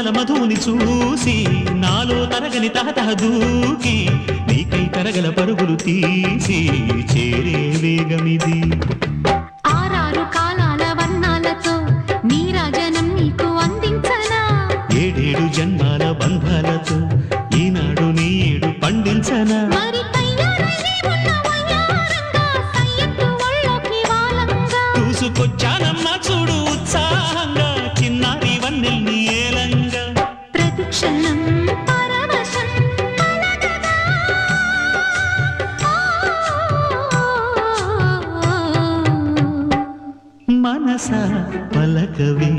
మువ్వల మధుని చూసి నాలో తరగని తహతహ దూకి నీకై తరగల పరుగులు తీసి చేరే వేగమిది. ఆరారు కాలాల వర్ణాలతో నీరాజనం నీకు అందించనా, ఏడేడు జన్మాల బంధాలతో ఈనాడు నీ ఏడు పండించనా. మరి తయ్యారై ఉన్న వయ్యారంగా సయ్యత్తు ఒళ్ళోకి వాలంగా చూసుకొచ్చానమ్మా చూడు ఉత్సాహంగా చిన్నారి వన్నెల్ని ఏలంగా. ప్రతిక్షణం పరవశం కలగదా. మనస పలకవే